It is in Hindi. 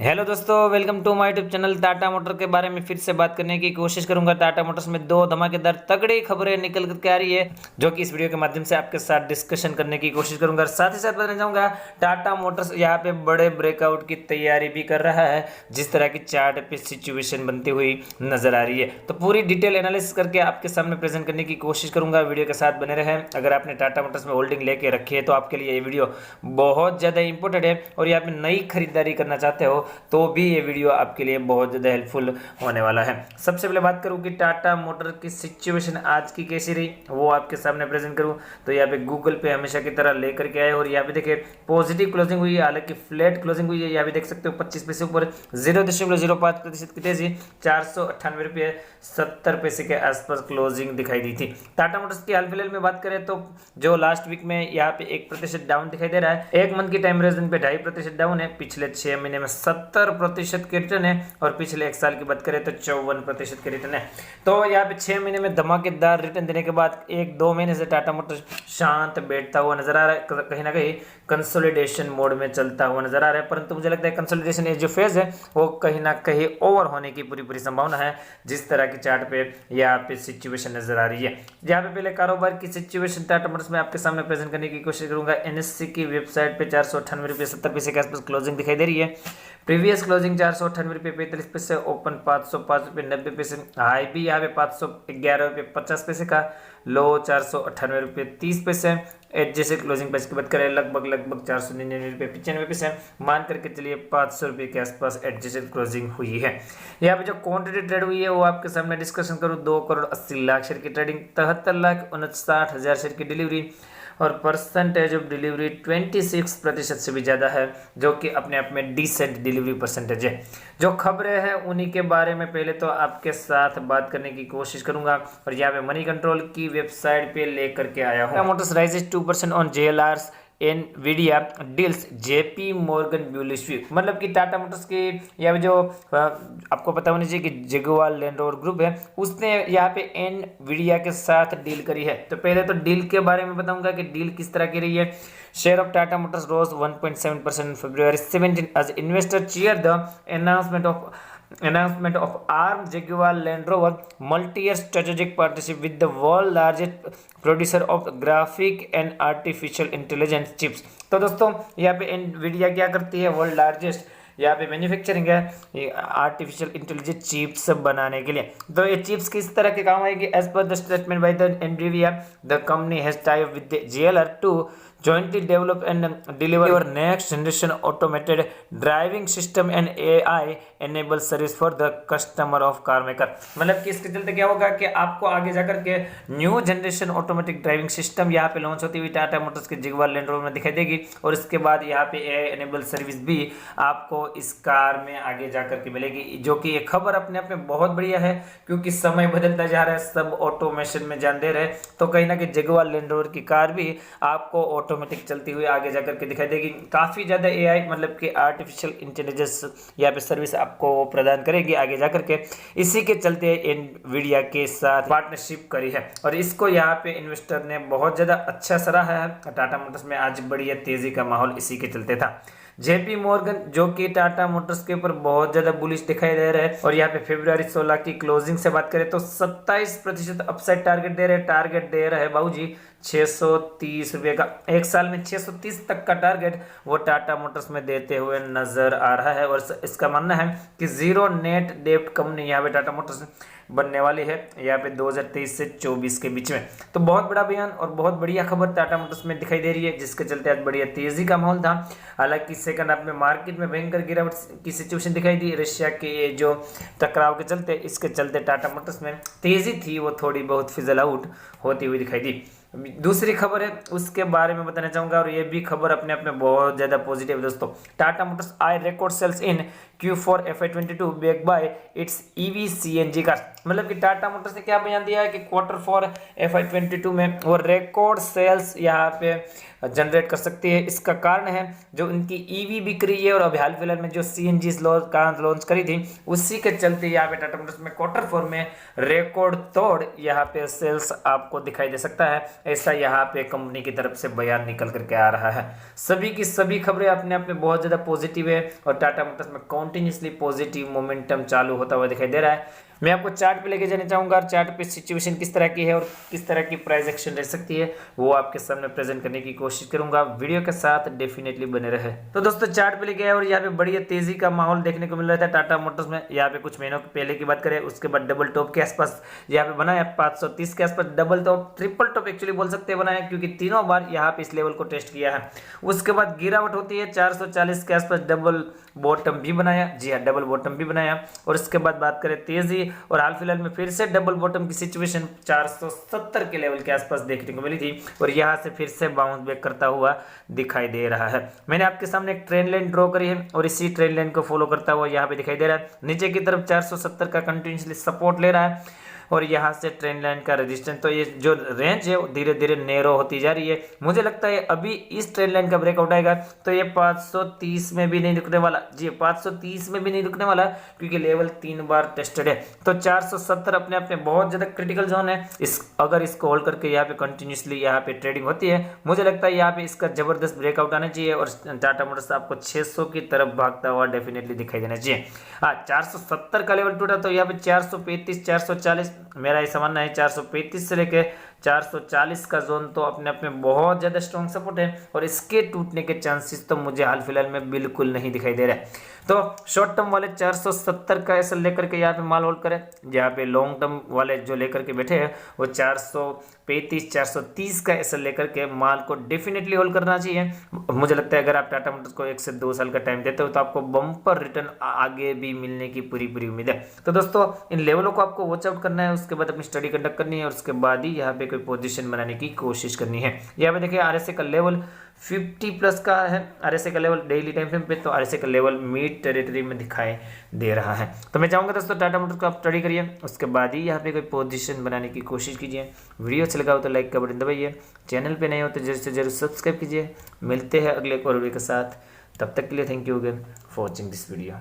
हेलो दोस्तों, welcome to my YouTube channel. Tata motor के बारे में फिर से बात करने की कोशिश करूंगा। टाटा मोटर्स में दो धमाकेदार तगड़ी खबरें निकल कर आ रही है, जो कि इस वीडियो के माध्यम से आपके साथ डिस्कशन करने की कोशिश करूंगा। साथ ही साथ बताना चाहूंगा, टाटा मोटर्स यहाँ पे बड़े ब्रेकआउट की तैयारी भी कर रहा है, जिस तरह की चार्ट पे सिचुएशन बनती हुई नजर आ रही है। तो पूरी डिटेल एनालिसिस करके आपके सामने प्रेजेंट करने की कोशिश करूंगा। वीडियो के साथ बने रहें। अगर आपने टाटा मोटर्स में होल्डिंग लेके रखी है तो आपके लिए ये वीडियो बहुत ज़्यादा इंपॉर्टेंट है, और यहाँ पे नई खरीदारी करना चाहते हो तो भी ये वीडियो आपके लिए बहुत ज़्यादा हेल्पफुल होने वाला है। सबसे पहले बात करूँ कि टाटा मोटर की सिचुएशन आज की कैसी रही, वो आपके सामने प्रेजेंट करूँ। तो यहाँ पे गूगल पे हमेशा की तरह लेकर के आए, और यहाँ पे देखिए पॉजिटिव क्लोजिंग हुई है, हालांकि फ्लैट क्लोजिंग हुई है। यहाँ पे देख सकते हो 25 पैसे ऊपर 0.05% की तेजी, 498 रुपये 70 पैसे के आसपास क्लोजिंग दिखाई दी थी। टाटा मोटर्स की हाल फिलहाल में बात करें तो जो लास्ट वीक में यहाँ पे 1% डाउन दिखाई दे रहा है। एक मंथ की टाइम होराइजन पे 2.5% डाउन है। पिछले 6 महीने में 70% के रिटर्न है, और पिछले एक साल की बात करें तो 54% के रिटर्न है। तो यहाँ पे 6 महीने में धमाकेदार रिटर्न देने के बाद 1-2 महीने से टाटा मोटर्स शांत बैठता हुआ नजर आ रहा है, कहीं ना कहीं कंसोलिडेशन मोड में चलता हुआ नजर आ रहा है। परंतु मुझे लगता है कंसोलिडेशन जो फेज है वो कहीं ना कहीं ओवर होने की पूरी संभावना है, जिस तरह की चार्ट पे यहाँ पे सिचुएशन नजर आ रही है। यहाँ पे पहले कारोबार की सिचुएशन टाटा मोटर्स में आपके सामने प्रेजेंट करने की कोशिश करूंगा। एनएससी की वेबसाइट पे 498 रुपये 70 पैसे के आसपास क्लोजिंग दिखाई दे रही है। प्रीवियस क्लोजिंग 498 रुपये 45 पैसे, ओपन 505 रुपये 90 पैसे, हाई भी यहाँ पे 511 रुपये 50 पैसे का, लो 498 रुपये 30 पैसे। एडजस्टेड क्लोजिंग प्राइस की बात करें लगभग 499 रुपये 95 पैसे, मान करके चलिए 500 रुपये के आसपास एडजस्टेड क्लोजिंग हुई है। यहाँ पे जो क्वांटिटी ट्रेड हुई है वो आपके सामने डिस्कशन करूँ। 2 करोड़ 80 लाख शेयर की ट्रेडिंग, 73,59,000 शेयर की डिलीवरी, और परसेंटेज ऑफ डिलीवरी 26% से भी ज़्यादा है, जो कि अपने आप में डिसेंट डिलीवरी परसेंटेज है। जो खबरें हैं उन्हीं के बारे में पहले तो आपके साथ बात करने की कोशिश करूंगा, और यहाँ पे मनी कंट्रोल की वेबसाइट पे लेकर के आया हूँ। Motors rises 2% on JLRs Nvidia deals JP Morgan bullish view. मतलब कि टाटा मोटर्स की यहाँ जो आपको पता होना चाहिए कि जगुआर लैंड रोवर ग्रुप है, उसने यहाँ पे एनवीडिया के साथ डील करी है। तो पहले तो डील के बारे में बताऊंगा कि डील किस तरह की रही है। Share of Tata Motors rose 1.7% February 17 as investor cheer the announcement of ARM Jaguar Land Rover multi-year strategic partnership with the world largest producer of graphic and artificial intelligence chips। तो दोस्तों यहाँ पे एनवीडिया क्या करती है, वर्ल्ड लार्जेस्ट यहाँ पे मैन्युफैक्चरिंग है आर्टिफिशियल इंटेलिजेंस चिप्स बनाने के लिए। तो ये चिप्स किस तरह के काम आएगी? As per the statement by the Nvidia, the company has tie up with JLR to jointly develop and deliver your next generation automated driving system and AI enabled service for the customer of car maker। मतलब कि इसके चलते क्या होगा कि आपको आगे जाकर के new generation automatic driving system यहाँ पे लॉन्च होती हुई टाटा मोटर्स के जगुआर लैंड रोवर में दिखाई देगी, और इसके बाद यहाँ पे AI enabled सर्विस भी आपको इस कार में आगे जाकर के मिलेगी, जो कि ये खबर अपने आप में बहुत बढ़िया है, क्योंकि समय बदलता जा रहा है, सब ऑटोमेशन में जान दे रहे हैं। तो कहीं ना कहीं जगुआर लैंड रोवर की कार भी आपको ऑटोमेटिक चलती हुई आगे जाकर के दिखाई देगी। काफ़ी ज़्यादा AI मतलब कि आर्टिफिशियल इंटेलिजेंस यहाँ पे सर्विस आपको प्रदान करेगी आगे जाकर के। इसी के चलते एनवीडिया के साथ पार्टनरशिप करी है, और इसको यहाँ पे इन्वेस्टर ने बहुत ज़्यादा अच्छा सराहा है। टाटा मोटर्स में आज बढ़िया तेज़ी का माहौल इसी के चलते था। जेपी मॉर्गन जो कि टाटा मोटर्स के ऊपर बहुत ज्यादा बुलिश दिखाई दे रहा है, और यहाँ पे फरवरी 16 की क्लोजिंग से बात करें तो 27% अपसाइड टारगेट दे रहे हैं। टारगेट दे रहा है बाबूजी 630 रुपये का, एक साल में 630 तक का टारगेट वो टाटा मोटर्स में देते हुए नजर आ रहा है। और इसका मानना है कि जीरो नेट डेब्ट कंपनी यहाँ पे टाटा मोटर्स बनने वाली है, यहाँ पे 2023 से 24 के बीच में। तो बहुत बड़ा बयान और बहुत बढ़िया खबर टाटा मोटर्स में दिखाई दे रही है, जिसके चलते आज बढ़िया तेजी का माहौल था। हालांकि सेकंड हाफ में मार्केट में भयंकर गिरावट की सिचुएशन दिखाई दी रशिया के जो टकराव के चलते। इसके चलते टाटा मोटर्स में तेजी थी वो थोड़ी बहुत फिजल आउट होती हुई दिखाई दी। दूसरी खबर है उसके बारे में बताना चाहूंगा, और ये भी खबर अपने आप में बहुत ज्यादा पॉजिटिव है दोस्तों। टाटा मोटर्स आई record sales in Q4 FY22 back by its EV CNG car. मतलब कि टाटा मोटर्स ने क्या बयान दिया है कि Q4 FY22 में वो रिकॉर्ड सेल्स यहाँ पे जनरेट कर सकती है। इसका कारण है जो उनकी ईवी बिक रही है और अभी हाल फिलहाल में जो सीएनजी कार लॉन्च करी थी उसी के चलते यहाँ पे टाटा मोटर्स में Q4 में रिकॉर्ड तोड़ यहाँ पे सेल्स आपको दिखाई दे सकता है, ऐसा यहाँ पे कंपनी की तरफ से बयान निकल करके आ रहा है। सभी की सभी खबरें अपने आप में बहुत ज़्यादा पॉजिटिव है और टाटा मोटर्स में कॉन्टिन्यूसली पॉजिटिव मोमेंटम चालू होता हुआ दिखाई दे रहा है। मैं आपको चार्ट पे लेके जाना चाहूंगा, चार्ट पे सिचुएशन किस तरह की है और किस तरह की प्राइस एक्शन रह सकती है वो आपके सामने प्रेजेंट करने की कोशिश करूंगा। वीडियो के साथ डेफिनेटली बने रहे। तो दोस्तों चार्ट पे लेके आए और यहाँ पे बढ़िया तेजी का माहौल देखने को मिल रहा था टाटा मोटर्स में। यहाँ पे कुछ महीनों पहले की बात करें, उसके बाद डबल टॉप के आसपास यहाँ पे बना है 530 के आसपास, double top triple top actually बोल सकते हैं बना है, क्योंकि तीनों बार यहाँ पे इस लेवल को टेस्ट किया है। उसके बाद गिरावट होती है 440 के आसपास, डबल बॉटम भी बनाया, जी हाँ डबल बॉटम भी बनाया। और उसके बाद बात करें तेजी और हाल फिलहाल में फिर से डबल बॉटम की सिचुएशन 470 के लेवल के आसपास देखने को मिली थी और यहाँ से फिर से बाउंस बैक करता हुआ दिखाई दे रहा है। मैंने आपके सामने एक ट्रेंड लाइन ड्रॉ करी है और इसी ट्रेंड लाइन को फॉलो करता हुआ यहाँ पे दिखाई दे रहा है। नीचे की तरफ 470 का कंटिन्यूसली सपोर्ट ले रहा है और यहाँ से ट्रेंड लाइन का रेजिस्टेंस, तो ये जो रेंज है वो धीरे धीरे नैरो होती जा रही है। मुझे लगता है अभी इस ट्रेंड लाइन का ब्रेकआउट आएगा तो ये 530 में भी नहीं रुकने वाला, जी 530 में भी नहीं रुकने वाला, क्योंकि लेवल 3 बार टेस्टेड है। तो 470 अपने आप में बहुत ज़्यादा क्रिटिकल जोन है। अगर इसको होल्ड करके यहाँ पे कंटिन्यूसली यहाँ पे ट्रेडिंग होती है, मुझे लगता है यहाँ पे इसका जबरदस्त ब्रेकआउट आना चाहिए और टाटा मोटर्स आपको 600 की तरफ भागता हुआ डेफिनेटली दिखाई देना चाहिए। हाँ 470 का लेवल टूटा तो यहाँ पे 435 440, मेरा ऐसा मानना है 435 से लेके 440 का जोन तो अपने आप में बहुत ज़्यादा स्ट्रॉन्ग सपोर्ट है और इसके टूटने के चांसेस तो मुझे हाल फिलहाल में बिल्कुल नहीं दिखाई दे रहा है। तो शॉर्ट टर्म वाले 470 का ऐसा लेकर के यहाँ पे माल होल्ड करें, जहाँ पे लॉन्ग टर्म वाले जो लेकर के बैठे हैं वो 435 430 का ऐसा लेकर के माल को डेफिनेटली होल्ड करना चाहिए। मुझे लगता है अगर आप टाटा मोटर्स को 1 से 2 साल का टाइम देते हो तो आपको बम्पर रिटर्न आगे भी मिलने की पूरी उम्मीद है। तो दोस्तों इन लेवलों को आपको वॉच आउट करना है, उसके बाद अपनी स्टडी कंडक्ट करनी है और उसके बाद ही यहाँ पे कोई पोजीशन बनाने की कोशिश करनी है। यहाँ पे देखिए आरएसए का लेवल 50 प्लस का है, आरएसए का लेवल डेली टाइम फ्रेम पे, तो आरएसए का लेवल मिड टेरिटरी में दिखाई दे रहा है। तो मैं चाहूंगा दोस्तों टाटा मोटर्स को आप स्टडी करिए, उसके बाद ही यहाँ पे कोई पोजीशन बनाने की कोशिश कीजिए। वीडियो अच्छा लगा हो तो लाइक का बटन दबाइए, चैनल पे नए हो तो जरूर से जरूर सब्सक्राइब कीजिए। मिलते हैं अगले एक और वीडियो के साथ, तब तक के लिए thank you again for watching this video.